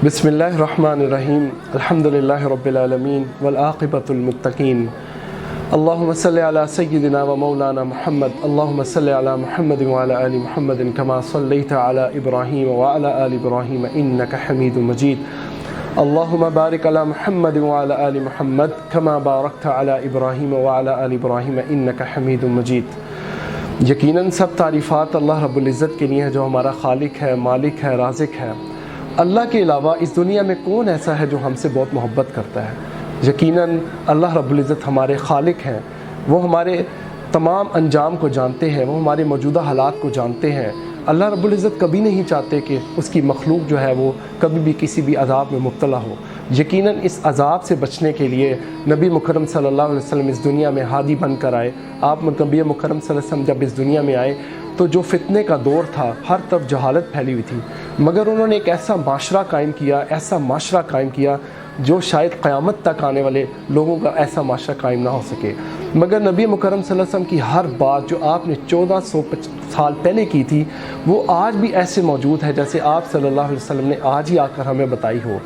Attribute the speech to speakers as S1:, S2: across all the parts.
S1: बिस्मिल्लाहिर्रहमानिर्रहीम अल्हम्दुलिल्लाहि रब्बिल आलमीन वल आक़िबतुल मुत्तक़ीन अल्लाहुम्मा सल्लि अला सय्यिदिना व मौलाना मुहम्मद अल्लाहुम्मा सल्लि अला मुहम्मद व अला आलि मुहम्मद कमा सल्लैता अला इब्राहीम व अला आलि इब्राहीम इन्नका हमीदुम मजीद अल्लाहुम्मा बारिक अला मुहम्मद व अला आलि मुहम्मद कमा बारकता अला इब्राहीम व अला आलि इब्राहीम इन्नका हमीदुम मजीद। यकीनन सब तारीफ़ात अल्लाह रब्बुल इज़्ज़त के लिए है जो हमारा खालिक है, मालिक है, राज़िक है। अल्लाह के अलावा इस दुनिया में कौन ऐसा है जो हमसे बहुत मोहब्बत करता है। यकीनन अल्लाह रब्बुल इज़्ज़त हमारे खालिक हैं, वो हमारे तमाम अंजाम को जानते हैं, वो हमारे मौजूदा हालात को जानते हैं। अल्लाह रब्बुल इज़्ज़त कभी नहीं चाहते कि उसकी मखलूक जो है वो कभी भी किसी भी अज़ाब में मुब्तला हो। यकीनन इस अज़ाब से बचने के लिए नबी मुकर्रम सल्लल्लाहु अलैहि वसल्लम इस दुनिया में हादी बन कर आए। आप नबी मुकर्रम सल्लल्लाहु अलैहि वसल्लम जब इस दुनिया में आए तो जो फितने का दौर था, हर तरफ जहालत फैली हुई थी, मगर उन्होंने एक ऐसा माशरा कायम किया, ऐसा माशरा कायम किया जो शायद क़यामत तक आने वाले लोगों का ऐसा माशरा कायम ना हो सके। मगर नबी मुकर्रम सल्लल्लाहु अलैहि वसल्लम की हर बात जो आपने 1400 साल पहले की थी वो आज भी ऐसे मौजूद है जैसे आप सल्लल्लाहु अलैहि वसल्लम ने आज ही आकर हमें बताई हो।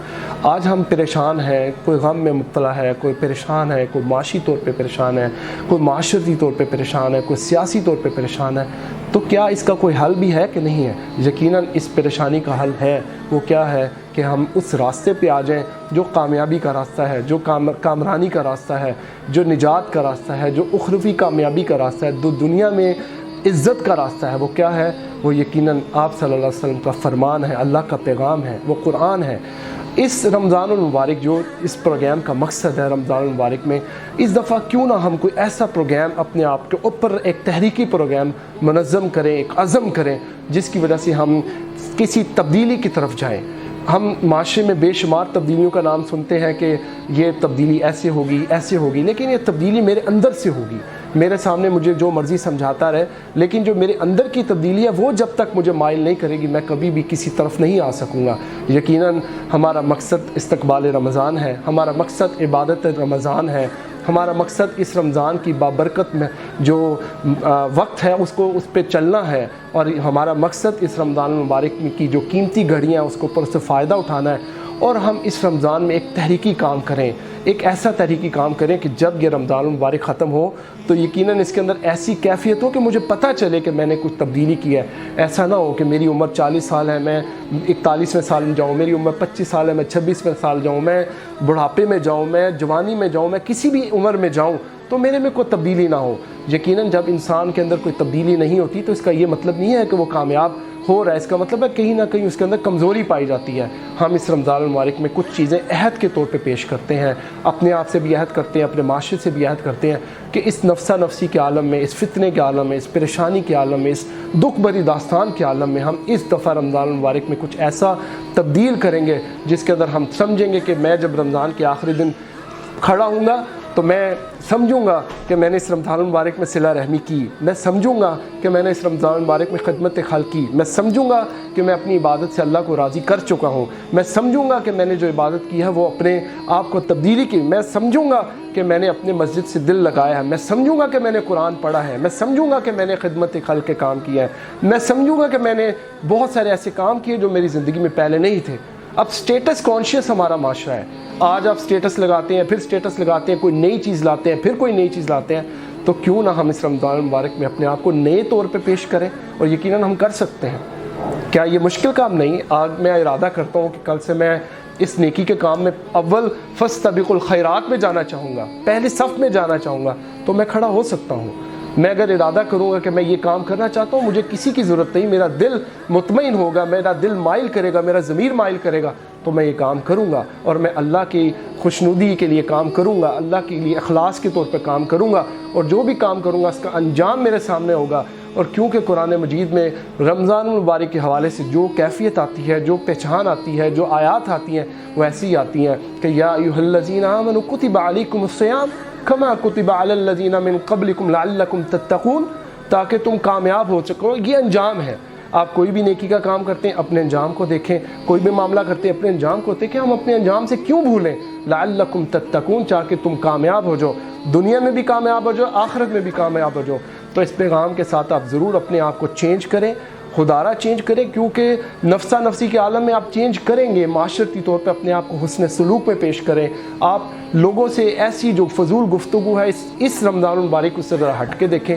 S1: आज हम परेशान हैं, कोई गम में मुब्तला है, कोई परेशान है, कोई माशी तौर पे परेशान है, कोई माशरती तौर पे परेशान है, कोई सियासी तौर पे परेशान है, तो क्या इसका कोई हल भी है कि नहीं है? यकीनन इस परेशानी का हल है। वो क्या है कि हम उस रास्ते पे आ जाएं जो कामयाबी का रास्ता है, जो कामरानी का रास्ता है, जो निजात का रास्ता है, जो उखरवी कामयाबी का रास्ता है, जो दुनिया में इज़्ज़त का रास्ता है। वो क्या है? वो यकीनन आप सल्लल्लाहु अलैहि वसल्लम का फरमान है, अल्लाह का पैगाम है, वो कुरान है। इस रमज़ानुल मुबारक जो इस प्रोग्राम का मकसद है, रमज़ानुल मुबारक में इस दफ़ा क्यों ना हम कोई ऐसा प्रोग्राम अपने आप के ऊपर एक तहरीकी प्रोग्राम मुनज़्ज़म करें, एक अज़म करें जिसकी वजह से हम किसी तब्दीली की तरफ जाएँ। हम माशरे में बेशुमार तब्दीलियों का नाम सुनते हैं कि ये तब्दीली ऐसे होगी, ऐसे होगी, लेकिन ये तब्दीली मेरे अंदर से होगी। मेरे सामने मुझे जो मर्ज़ी समझाता रहे, लेकिन जो मेरे अंदर की तब्दीली है वो जब तक मुझे माइल नहीं करेगी मैं कभी भी किसी तरफ नहीं आ सकूँगा। यकीनन हमारा मकसद इस्तक़बाल रमज़ान है, हमारा मकसद इबादत रमज़ान है, हमारा मकसद इस रमज़ान की बाबरकत में जो वक्त है उसको उस पर चलना है, और हमारा मकसद इस रमज़ान मुबारक की जो कीमती घड़ियाँ हैं उसको पर उससे फ़ायदा उठाना है। और हम इस रमज़ान में एक तहरीकी काम करें, एक ऐसा तहरीकी काम करें कि जब ये रमज़ान मुबारक ख़त्म हो तो यकीनन इसके अंदर ऐसी कैफियत हो कि मुझे पता चले कि मैंने कुछ तब्दीली की है। ऐसा ना हो कि मेरी उम्र 40 साल है, मैं 41वें साल में जाऊँ, मेरी उम्र 25 साल है, मैं 26वें साल जाऊँ, मैं बुढ़ापे में जाऊँ, मैं जवानी में जाऊँ, मैं किसी भी उम्र में जाऊँ तो मेरे में कोई तब्दीली ना हो। यकीनन जब इंसान के अंदर कोई तब्दीली नहीं होती तो इसका ये मतलब नहीं है कि वो कामयाब हो रहा है, इसका मतलब है कहीं ना कहीं उसके अंदर कमज़ोरी पाई जाती है। हम इस रमज़ान मुबारक में कुछ चीज़ें अहद के तौर पे पेश करते हैं, अपने आप से भी अहद करते हैं, अपने माशरे से भी अहद करते हैं कि इस नफ्सा नफसी के आलम में, इस फितने के आलम में, इस परेशानी के आलम में, इस दुख भरी दास्तान के आलम में हम इस दफ़ा रमज़ान मुबारक में कुछ ऐसा तब्दील करेंगे जिसके अंदर हम समझेंगे कि मैं जब रमज़ान के आखिरी दिन खड़ा हूँगा तो मैं समझूंगा कि मैंने इस रमज़ान मुबारक में सिला रहमी की, मैं समझूंगा कि मैंने इस रमज़ान मुबारक में खिदमत खल की, मैं समझूंगा कि मैं अपनी इबादत से अल्लाह को राज़ी कर चुका हूँ, मैं समझूंगा कि मैंने जो इबादत की है वो अपने आप को तब्दीली की, मैं समझूंगा कि मैंने अपने मस्जिद से दिल लगाया है, मैं समझूंगा कि मैंने कुरान पढ़ा है, मैं समझूंगा कि मैंने खिदमत खल के काम किया है, मैं समझूंगा कि मैंने बहुत सारे ऐसे काम किए जो मेरी ज़िंदगी में पहले नहीं थे। अब स्टेटस कॉन्शियस हमारा माशरा है। आज आप स्टेटस लगाते हैं, फिर स्टेटस लगाते हैं, कोई नई चीज़ लाते हैं, फिर कोई नई चीज़ लाते हैं, तो क्यों ना हम इस रमज़ान मुबारक में अपने आप को नए तौर पे पेश करें, और यकीनन हम कर सकते हैं। क्या ये मुश्किल काम नहीं? आज मैं इरादा करता हूँ कि कल से मैं इस नेकी के काम में अव्वल फस्तबिकुल खैरात में जाना चाहूँगा, पहले सफ़ में जाना चाहूँगा, तो मैं खड़ा हो सकता हूँ। मैं अगर इरादा करूँगा कि मैं ये काम करना चाहता हूँ, मुझे किसी की ज़रूरत नहीं, मेरा दिल मुतमईन होगा, मेरा दिल माइल करेगा, मेरा ज़मीर माइल करेगा, तो मैं ये काम करूँगा और मैं अल्लाह की खुशनुदी के लिए काम करूँगा, अल्लाह के लिए इखलास के तौर पे काम करूँगा, और जो भी काम करूँगा उसका अंजाम मेरे सामने होगा। और क्योंकि कुरान मजीद में रमज़ान मुबारक के हवाले से जो कैफियत आती है, जो पहचान आती है, जो आयात आती हैं वो ऐसी आती हैं कि या अय्युहल्लज़ीना आमनू कुतिबा अलैकुमुस्सियाम कमा कुतिबा अलल्लज़ीना मिन क़ब्लिकुम लअल्लकुम तत्तक़ून, ताकि तुम कामयाब हो सको। ये अंजाम है। आप कोई भी नेकी का काम करते हैं अपने अंजाम को देखें, कोई भी मामला करते हैं अपने अंजाम को देखें। हम अपने अंजाम से क्यों भूलें? लअल्लकुम तत्तक़ून, ताकि तुम कामयाब हो जाओ, दुनिया में भी कामयाब हो जाओ, आखिरत में भी कामयाब हो जाओ। तो इस पैगाम के साथ आप ज़रूर अपने आप को चेंज करें خدارہ چینج کریں، کیونکہ نفسا نفسی کے عالم میں آپ چینج کریں گے، معاشرتی طور پہ اپنے آپ کو حسن سلوک میں پیش کریں، آپ لوگوں سے ایسی جو فضول گفتگو ہے اس رمضان المبارک اس سے ذرا ہٹ کے دیکھیں،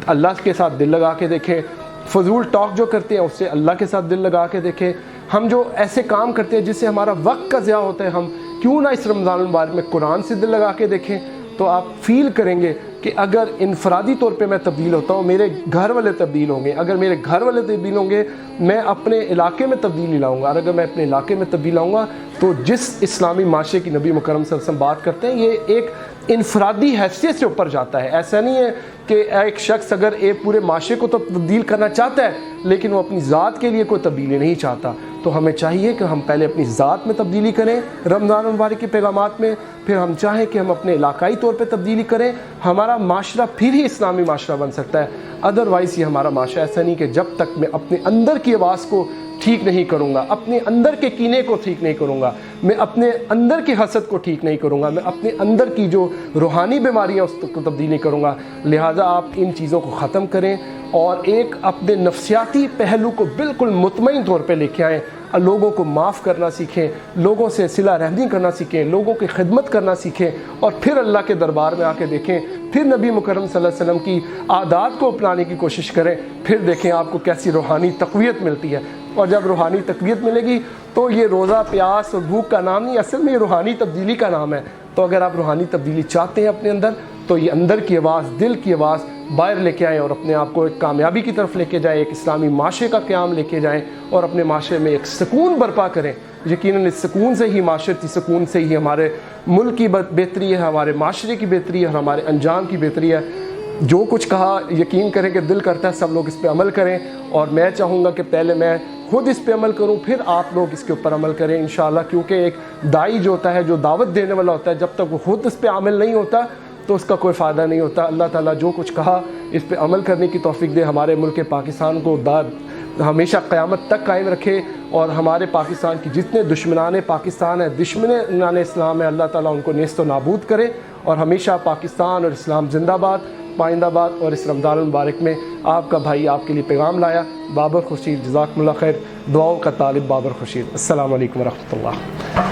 S1: اللہ کے ساتھ دل لگا کے دیکھیں، فضول ٹاک جو کرتے ہیں اس سے اللہ کے ساتھ دل لگا کے دیکھیں، ہم جو ایسے کام کرتے ہیں جس سے ہمارا وقت کا ضیاع ہوتا ہے، ہم کیوں نہ اس رمضان المبارک میں قرآن سے دل لگا کے دیکھیں، تو آپ فیل کریں گے کہ اگر انفرادی طور پہ میں تبدیل ہوتا ہوں، میرے گھر والے تبدیل ہوں گے، اگر میرے گھر والے تبدیل ہوں گے میں اپنے علاقے میں تبدیلی لاؤں گا، اور اگر میں اپنے علاقے میں تبدیل لاؤں گا تو جس اسلامی معاشرے کی نبی مکرم صلی اللہ علیہ وسلم بات کرتے ہیں یہ ایک انفرادی حیثیت سے اوپر جاتا ہے۔ ایسا نہیں ہے کہ ایک شخص اگر ایک پورے معاشرے کو تو تبدیل کرنا چاہتا ہے لیکن وہ اپنی ذات کے لیے کوئی تبدیلی نہیں چاہتا، تو ہمیں چاہیے کہ ہم پہلے اپنی ذات میں تبدیلی کریں رمضان المبارک کے پیغامات میں، پھر ہم چاہیں کہ ہم اپنے علاقائی طور پہ تبدیلی کریں، ہمارا معاشرہ پھر ہی اسلامی معاشرہ بن سکتا ہے۔ ادروائز یہ ہمارا معاشرہ ایسا نہیں کہ جب تک میں اپنے اندر کی آواز کو ٹھیک نہیں کروں گا، اپنے اندر کے کینے کو ٹھیک نہیں کروں گا، میں اپنے اندر کی حسد کو ٹھیک نہیں کروں گا، میں اپنے اندر کی جو روحانی بیماریاں اس کو تبدیل نہیں کروں گا، لہٰذا آپ ان چیزوں کو ختم کریں اور ایک اپنے نفسیاتی پہلو کو بالکل مطمئن طور پہ لے کے آئیں، لوگوں کو معاف کرنا سیکھیں، لوگوں سے صلہ رحمی کرنا سیکھیں، لوگوں کی خدمت کرنا سیکھیں، اور پھر اللہ کے دربار میں آ کے دیکھیں، پھر نبی مکرم صلی اللہ علیہ وسلم کی عادات کو اپنانے کی کوشش کریں، پھر دیکھیں آپ کو کیسی روحانی تقویت ملتی ہے۔ اور جب روحانی تقویت ملے گی تو یہ روزہ پیاس اور بھوک کا نام نہیں، اصل میں یہ روحانی تبدیلی کا نام ہے۔ تو اگر آپ روحانی تبدیلی چاہتے ہیں اپنے اندر تو یہ اندر کی آواز، دل کی آواز باہر لے کے آئیں اور اپنے آپ کو ایک کامیابی کی طرف لے کے جائیں، ایک اسلامی معاشرے کا قیام لے کے جائیں اور اپنے معاشرے میں ایک سکون برپا کریں۔ یقیناً اس سکون سے ہی، معاشرتی سکون سے ہی ہمارے ملک کی بہتری ہے، ہمارے معاشرے کی بہتری ہے اور ہمارے انجام کی بہتری ہے۔ جو کچھ کہا یقین کریں کہ دل کرتا ہے سب لوگ اس پہ عمل کریں، اور میں چاہوں گا کہ پہلے میں خود اس پہ عمل کروں پھر آپ لوگ اس کے اوپر عمل کریں انشاءاللہ، کیونکہ ایک داعی جو ہوتا ہے، جو دعوت دینے والا ہوتا ہے، جب تک وہ خود اس پہ عمل نہیں ہوتا تو اس کا کوئی فائدہ نہیں ہوتا۔ اللہ تعالیٰ جو کچھ کہا اس پہ عمل کرنے کی توفیق دے، ہمارے ملک پاکستان کو ہمیشہ قیامت تک قائم رکھے، اور ہمارے پاکستان کی جتنے دشمنان پاکستان ہیں، دشمنان اسلام ہیں، اللہ تعالیٰ ان کو نیست و نابود کرے، اور ہمیشہ پاکستان اور اسلام زندہ باد، پائندہ باد۔ اور اس رمضان المبارک میں آپ کا بھائی آپ کے لیے پیغام لایا، بابر خورشید، جزاکم اللہ خیر، دعاؤں کا طالب بابر خورشید۔ السلام علیکم ورحمۃ اللہ۔